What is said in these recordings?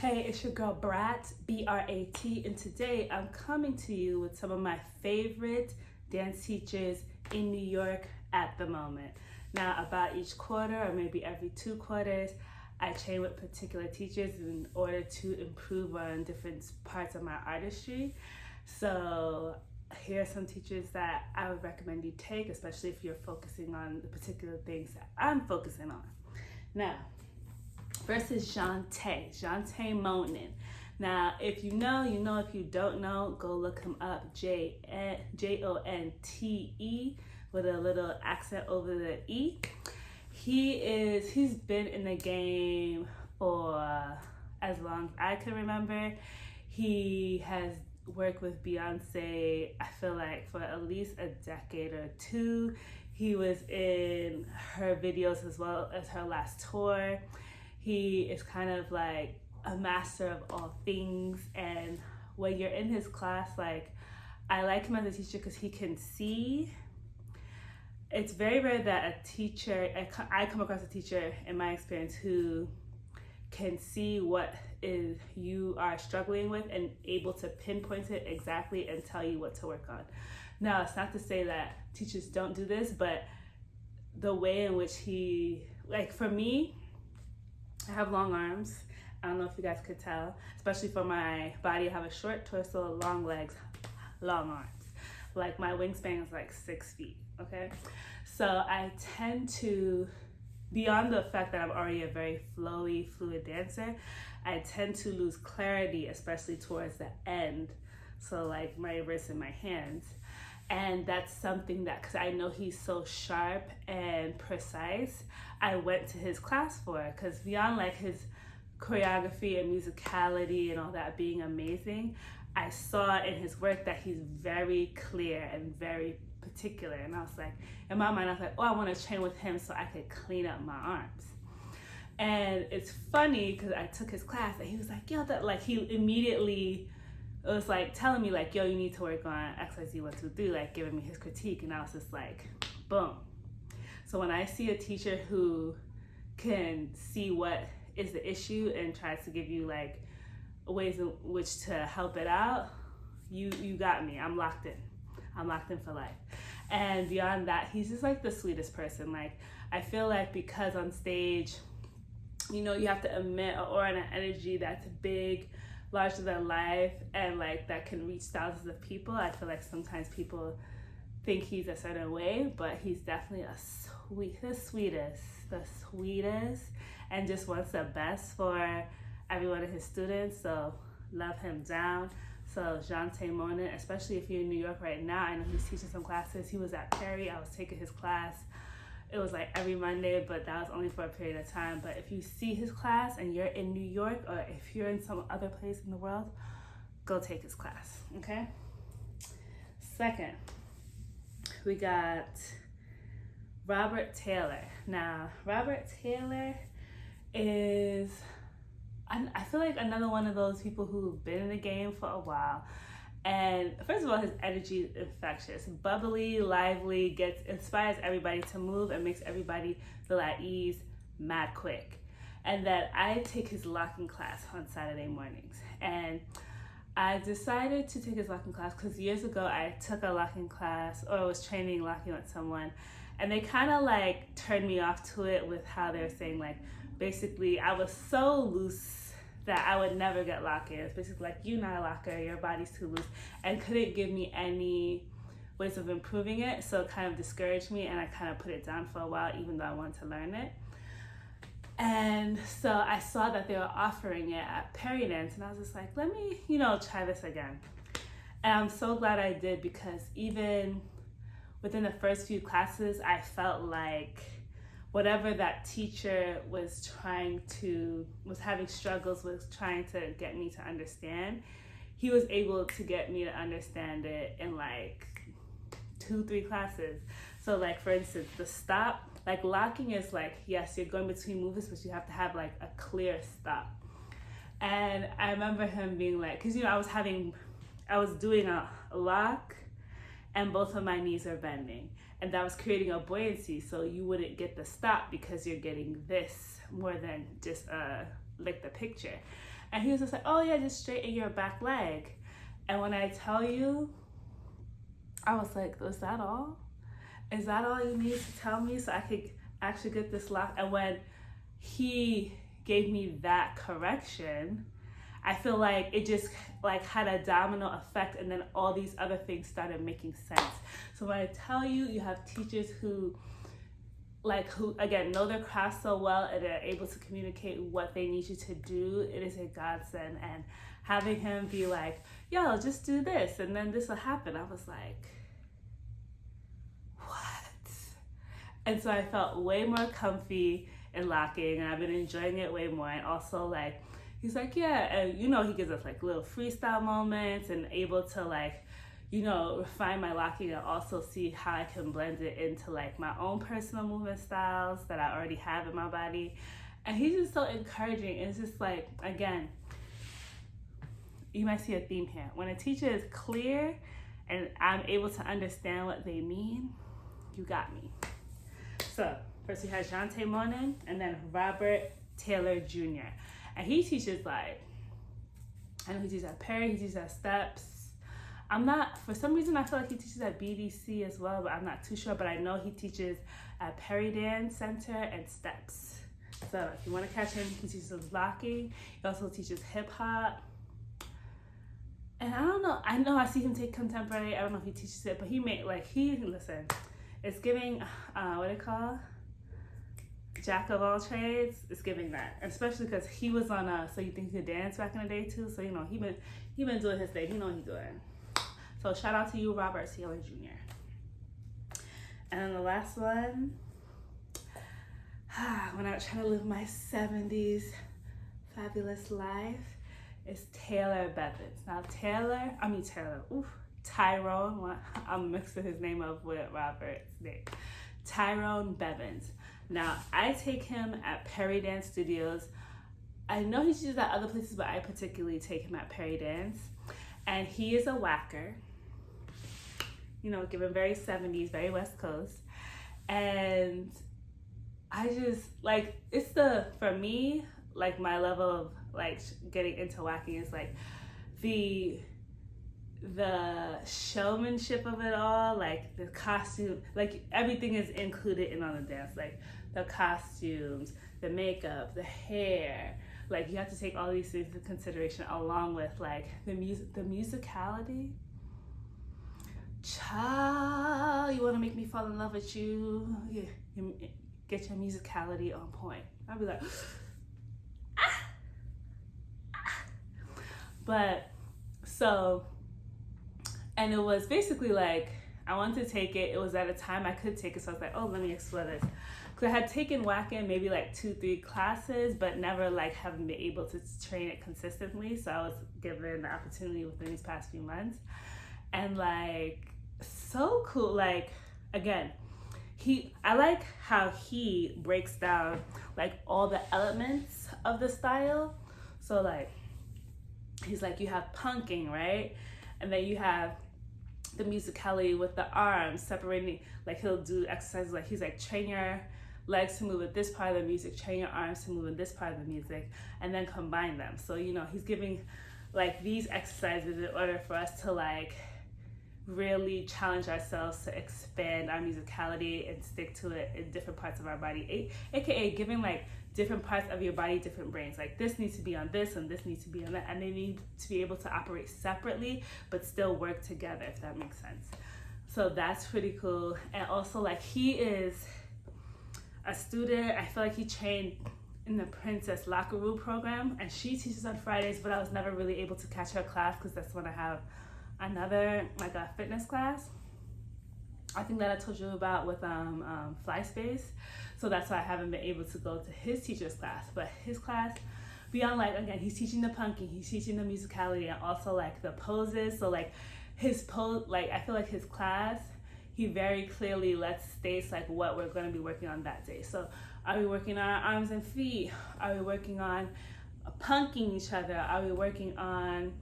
Hey, it's your girl BRAT, B-R-A-T, and today I'm coming to you with some of my favorite dance teachers in New York at the moment. Now, about each quarter or maybe every 2 quarters, I train with particular teachers in order to improve on different parts of my artistry. So here are some teachers that I would recommend you take, especially if you're focusing on the particular things that I'm focusing on. Now, first is Jonte Moaning. Now, if you know, you know. If you don't know, go look him up. Jonte with a little accent over the E. He's been in the game for as long as I can remember. He has worked with Beyonce, I feel like, for at least a decade or 2. He was in her videos as well as her last tour. He is kind of like a master of all things, and when you're in his class, like, I like him as a teacher because he can see. It's very rare that a teacher, I come across a teacher in my experience who can see what is you are struggling with and able to pinpoint it exactly and tell you what to work on. Now, it's not to say that teachers don't do this, but the way in which he, like, for me, I have long arms. I don't know if you guys could tell, especially for my body. I have a short torso, long legs, long arms. Like, my wingspan is like 6 feet, okay? So I tend to, beyond the fact that I'm already a very flowy, fluid dancer, I tend to lose clarity, especially towards the end. So like my wrists and my hands. And that's something that, because I know he's so sharp and precise, I went to his class for, because beyond like his choreography and musicality and all that being amazing, I saw in his work that he's very clear and very particular. And I was like, in my mind, I was like, oh, I want to train with him so I could clean up my arms. And it's funny because I took his class and he was like, yo, that, like, he immediately, it was like telling me like, yo, you need to work on XYZ 1, 2, 3, like giving me his critique. And I was just like, boom. So when I see a teacher who can see what is the issue and tries to give you like ways in which to help it out, you got me. I'm locked in. I'm locked in for life. And beyond that, he's just like the sweetest person. Like, I feel like because on stage, you know, you have to emit an aura and an energy that's big, larger than life, and like that can reach thousands of people. I feel like sometimes people think he's a certain way, but he's definitely the sweetest, and just wants the best for every one of his students. So love him down. So Jonte Moaning, especially if you're in New York right now, I know he's teaching some classes. He was at Perry. I was taking his class. It was like every Monday, but that was only for a period of time. But if you see his class and you're in New York, or if you're in some other place in the world, go take his class, okay? Second, we got Robert Taylor. Now, Robert Taylor is, I feel like another one of those people who've been in the game for a while. And first of all, his energy is infectious, bubbly, lively, inspires everybody to move and makes everybody feel at ease mad quick. And then I take his locking class on Saturday mornings. And I decided to take his locking class because years ago I took a locking class, or I was training locking with someone, and they kind of like turned me off to it with how they were saying, like, basically I was so loose that I would never get locking. It's basically like, you're not a locker, your body's too loose, and couldn't give me any ways of improving it. So it kind of discouraged me, and I kind of put it down for a while, even though I wanted to learn it. And so I saw that they were offering it at Perry Dance, and I was just like, let me, try this again. And I'm so glad I did, because even within the first few classes, I felt like whatever that teacher was having struggles with trying to get me to understand, he was able to get me to understand it in like 2-3 classes. So like, for instance, the stop, like locking is like, yes, you're going between movements, but you have to have like a clear stop. And I remember him being like, because I was doing a lock and both of my knees are bending. And that was creating a buoyancy, so you wouldn't get the stop because you're getting this more than just like the picture. And he was just like, oh yeah, just straighten your back leg. And when I tell you, I was like, is that all? Is that all you need to tell me so I could actually get this locked? And when he gave me that correction, I feel like it just like had a domino effect, and then all these other things started making sense. So when I tell you, you have teachers who again know their craft so well and are able to communicate what they need you to do, it is a godsend. And having him be like, yo, just do this and then this will happen, I was like, what? And so I felt way more comfy in locking, and I've been enjoying it way more. And also like, he's like, yeah, and you know, he gives us like little freestyle moments and able to like, you know, refine my locking and also see how I can blend it into like my own personal movement styles that I already have in my body. And he's just so encouraging. It's just like, again, you might see a theme here. When a teacher is clear and I'm able to understand what they mean, you got me. So first we have Jonte Moaning, and then Robert Taylor Jr. And he teaches like, I know he teaches at Perry, he teaches at Steps. I'm not, for some reason I feel like he teaches at BDC as well, but I'm not too sure. But I know he teaches at Perry Dance Center and Steps. So if you want to catch him, he teaches locking. He also teaches hip hop. And I don't know, I see him take contemporary. I don't know if he teaches it, but listen, it's giving, what do you call? Jack of all trades. It's giving that, especially because he was on So You Think You Could Dance back in the day too. So you know he been doing his thing. He know what he's doing. So shout out to you, Robert Taylor Jr. And then the last one, when I was trying to live my 70s fabulous life, is Taylor Bevans. Now Tyrone. I'm mixing his name up with Robert's name. Tyrone Bevans. Now, I take him at Perry Dance Studios. I know he teaches at other places, but I particularly take him at Perry Dance. And he is a whacker. You know, given very 70s, very West Coast. And I just, like, for me, like, my level of, like, getting into whacking is, like, the showmanship of it all, like, the costume, like, everything is included in on the dance, like, the costumes, the makeup, the hair, like, you have to take all these things into consideration along with, like, the musicality. Child, you want to make me fall in love with you? Yeah, get your musicality on point. I'll be like, But, so, and it was basically like, I wanted to take it. It was at a time I could take it, so I was like, oh, let me explore this. Because I had taken whacking maybe like 2-3 classes, but never like having been able to train it consistently. So I was given the opportunity within these past few months. And like, so cool. Like, again, I like how he breaks down like all the elements of the style. So like, he's like, you have punking, right? And then you have the musicality with the arms separating, like he'll do exercises like, he's like, train your legs to move with this part of the music, train your arms to move in this part of the music, and then combine them. So, you know, he's giving like these exercises in order for us to like really challenge ourselves to expand our musicality and stick to it in different parts of our body, aka giving like different parts of your body different brains. Like this needs to be on this and this needs to be on that, and they need to be able to operate separately but still work together, if that makes sense. So that's pretty cool. And also like, he is a student. I feel like he trained in the Princess Lockeroo program, and she teaches on Fridays, but I was never really able to catch her class because that's when I have another, like a fitness class. I think that I told you about with Fly Space. So that's why I haven't been able to go to his teacher's class. But his class, beyond like, again, he's teaching the punking, he's teaching the musicality, and also like the poses. So like his pose, like I feel like his class, he very clearly states like what we're going to be working on that day. So are we working on our arms and feet? Are we working on punking each other? Are we working on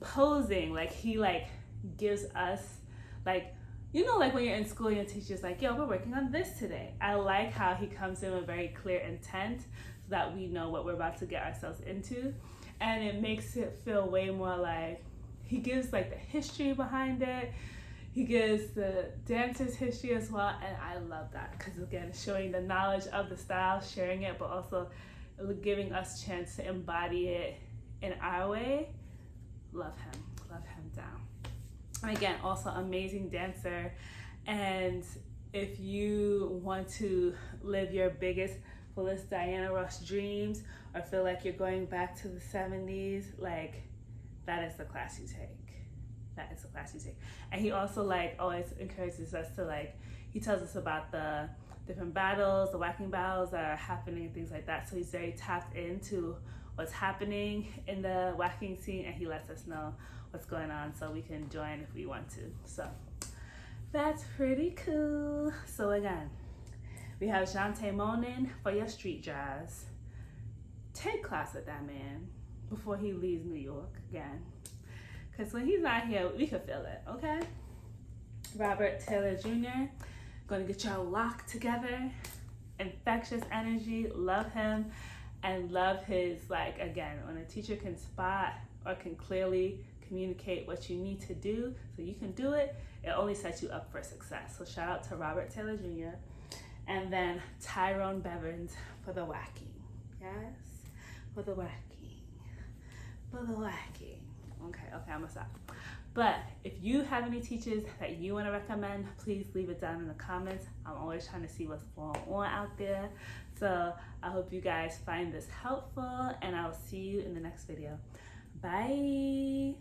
posing? Like he like gives us like, you know, like when you're in school, your teacher's like, yo, we're working on this today. I like how he comes in with very clear intent so that we know what we're about to get ourselves into. and it makes it feel way more like, he gives like the history behind it. He gives the dancers history as well, and I love that because again, showing the knowledge of the style, sharing it, but also giving us a chance to embody it in our way. Love him down. And again, also amazing dancer. And if you want to live your biggest, fullest Diana Ross dreams, or feel like you're going back to the 70s, like, that is the class you take. That is the class you take. And he also like always encourages us to like, he tells us about the different battles, the whacking battles that are happening and things like that. So he's very tapped into what's happening in the whacking scene, and he lets us know what's going on so we can join if we want to. So that's pretty cool. So again, we have Jonte Moaning for your street jazz. Take class with that man before he leaves New York again. Because when he's not here, we can feel it, okay? Robert Taylor Jr., gonna get y'all locked together. Infectious energy, love him. And love his, like, again, when a teacher can spot or can clearly communicate what you need to do so you can do it, it only sets you up for success. So shout out to Robert Taylor Jr. And then Tyrone Bevans for the whacking. Yes? For the whacking. For the whacking. Okay, I'm gonna stop. But if you have any teachers that you want to recommend, please leave it down in the comments. I'm always trying to see what's going on out there. So I hope you guys find this helpful, and I'll see you in the next video. Bye.